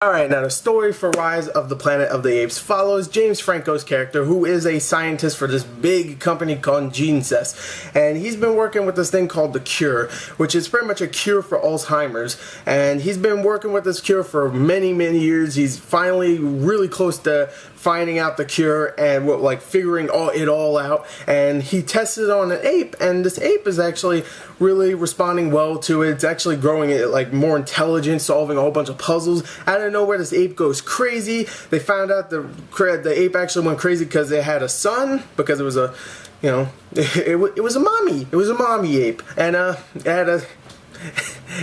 Alright, now the story for Rise of the Planet of the Apes follows James Franco's character, who is a scientist for this big company called GeneSys. And he's been working with this thing called the Cure, which is pretty much a cure for Alzheimer's. And he's been working with this cure for many, many years. He's finally really close to finding out the cure and figuring it all out. And he tested it on an ape, and this ape is actually really responding well to it. It's actually growing it more intelligent, solving a whole bunch of puzzles. Out of nowhere, this ape goes crazy. They found out the ape actually went crazy because it had a son, because it was a, it was a mommy. It was a mommy ape, and it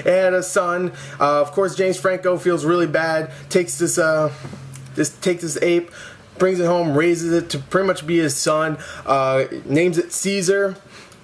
had a son. Of course, James Franco feels really bad. Takes this ape, brings it home, raises it to pretty much be his son. Names it Caesar,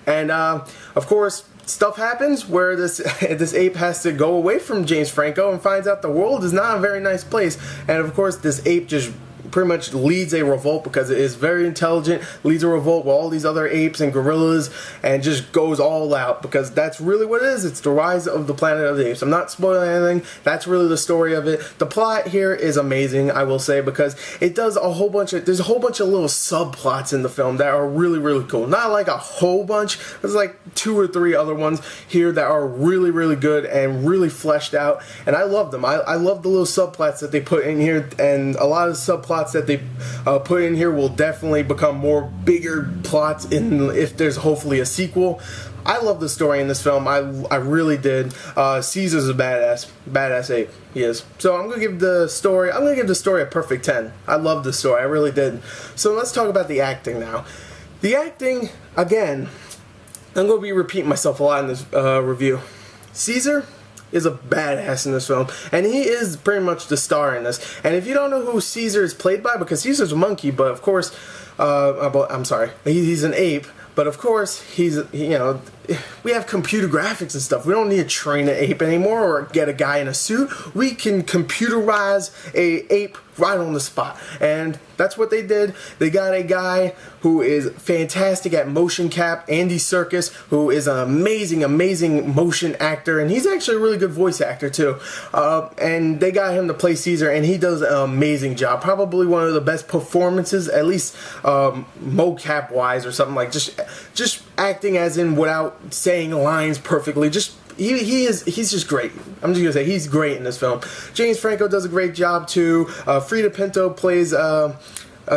and of course, stuff happens where this ape has to go away from James Franco and finds out the world is not a very nice place. And of course, this ape just pretty much leads a revolt because it is very intelligent, leads a revolt with all these other apes and gorillas, and just goes all out, because that's really what it is. It's the rise of the Planet of the Apes. I'm not spoiling anything. That's really the story of it. The plot here is amazing, I will say, because it does there's a whole bunch of little subplots in the film that are really, really cool. Not like a whole bunch. There's like 2 or 3 other ones here that are really, really good and really fleshed out, and I love them. I love the little subplots that they put in here, and a lot of subplots that they put in here will definitely become more bigger plots if there's hopefully a sequel. I love the story in this film. I really did. Caesar's a badass ape. He is. So I'm gonna give the story a perfect 10. I love the story. I really did. So let's talk about the acting now. The acting, again, I'm gonna be repeating myself a lot in this review. Caesar is a badass in this film, and he is pretty much the star in this. And if you don't know who Caesar is played by, because Caesar's a monkey, but of course, I'm sorry, he's an ape, but of course, we have computer graphics and stuff. We don't need to train an ape anymore or get a guy in a suit. We can computerize a ape right on the spot, and that's what they did. They got a guy who is fantastic at motion cap, Andy Serkis, who is an amazing motion actor, and he's actually a really good voice actor too. And they got him to play Caesar, and he does an amazing job. Probably one of the best performances, at least mocap wise or something, like just acting as in without saying lines perfectly. He's just great. I'm just gonna say he's great in this film. James Franco does a great job too. Frida Pinto plays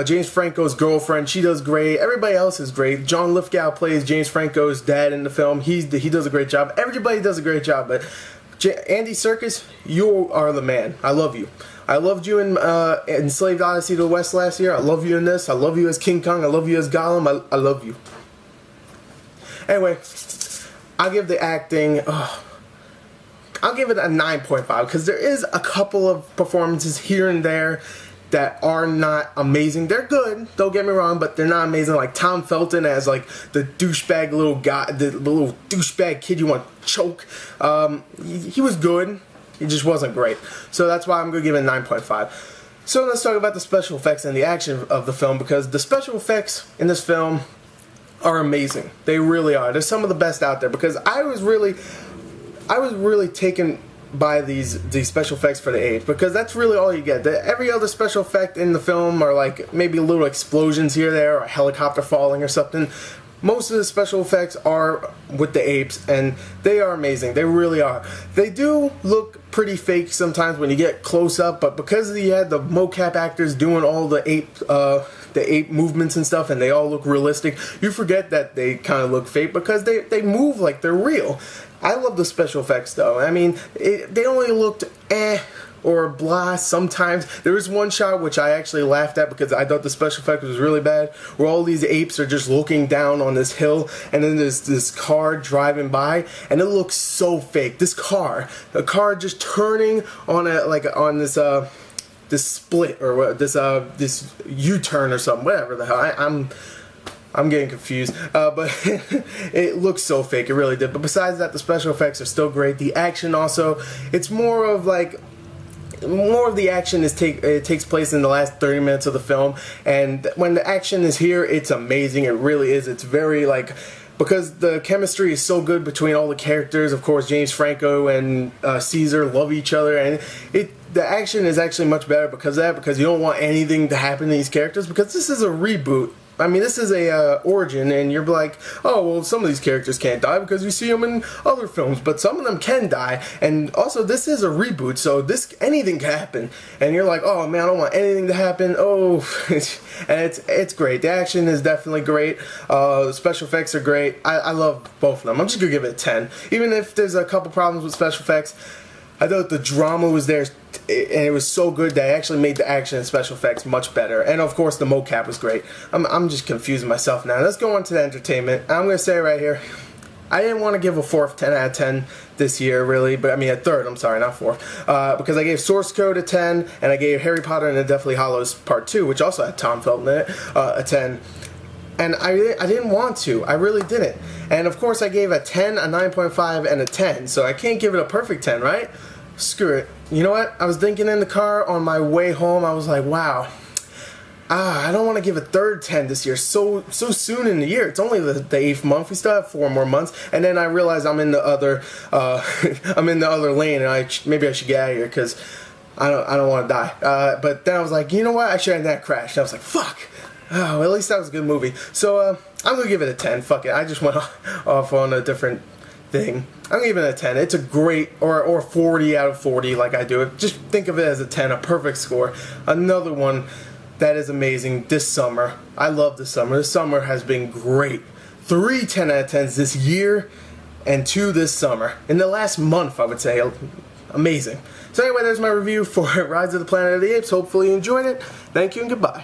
James Franco's girlfriend. She does great. Everybody else is great. John Lithgow plays James Franco's dad in the film. He does a great job. Everybody does a great job. But Andy Serkis, you are the man. I love you. I loved you in Enslaved Odyssey to the West last year. I love you in this. I love you as King Kong. I love you as Gollum. I love you. Anyway, I'll give the acting, I'll give it a 9.5, because there is a couple of performances here and there that are not amazing. They're good, don't get me wrong, but they're not amazing. Like Tom Felton as the douchebag little guy, the little douchebag kid you want to choke. He was good, he just wasn't great. So that's why I'm going to give it a 9.5. So let's talk about the special effects and the action of the film, because the special effects in this film are amazing. They really are. They're some of the best out there, because I was really taken by these special effects for the apes, because that's really all you get. Every other special effect in the film are like maybe little explosions here or there, or a helicopter falling or something. Most of the special effects are with the apes, and they are amazing. They really are. They do look pretty fake sometimes when you get close up, but because you had the mocap actors doing all the ape movements and stuff, and they all look realistic, you forget that they kind of look fake, because they move like they're real. I love the special effects though. I mean, they only looked or blah sometimes. There was one shot which I actually laughed at, because I thought the special effect was really bad, where all these apes are just looking down on this hill, and then there's this car driving by, and it looks so fake. This car, a car just turning on this split, or what, this U-turn or something, whatever the hell. I'm getting confused, but it looks so fake. It really did. But besides that, the special effects are still great. The action also, it's more of the action it takes place in the last 30 minutes of the film, and when the action is here, it's amazing. It really is. It's very because the chemistry is so good between all the characters. Of course, James Franco and Caesar love each other, and the action is actually much better because of that, because you don't want anything to happen to these characters, because this is a reboot. I mean, this is a origin, and you're like, oh, well, some of these characters can't die because you see them in other films, but some of them can die, and also, this is a reboot, so anything can happen, and you're like, oh, man, I don't want anything to happen, oh, and it's great. The action is definitely great. The special effects are great. I love both of them. I'm just gonna give it a 10. Even if there's a couple problems with special effects, I thought the drama was there, and it was so good that it actually made the action and special effects much better. And of course, the mocap was great. I'm just confusing myself now. Let's go on to the entertainment. I'm going to say right here, I didn't want to give a 10 out of 10 this year, really, but I mean a third, I'm sorry, not 4. Because I gave Source Code a 10, and I gave Harry Potter and the Deathly Hallows Part 2, which also had Tom Felton in it, a 10. And I didn't want to. I really didn't. And of course, I gave a 10, a 9.5, and a 10. So I can't give it a perfect 10, right? Screw it. You know what? I was thinking in the car on my way home, I was like, wow. I don't want to give a third 10 this year so soon in the year. It's only the 8th month. We still have 4 more months. And then I realized I'm in the other I'm in the other lane, and maybe I should get out of here because I don't want to die. But then I was like, you know what? I should have not crashed. And I was like, fuck. Oh, well, at least that was a good movie. So I'm gonna give it a 10. Fuck it. I just went off on a different thing. I'm gonna give it a 10. It's a great, or 40 out of 40 like I do it. Just think of it as a 10, a perfect score. Another one that is amazing this summer. I love this summer. This summer has been great. 3 10 out of 10s this year, and 2 this summer. In the last month, I would say. Amazing. So anyway, there's my review for Rise of the Planet of the Apes. Hopefully you enjoyed it. Thank you and goodbye.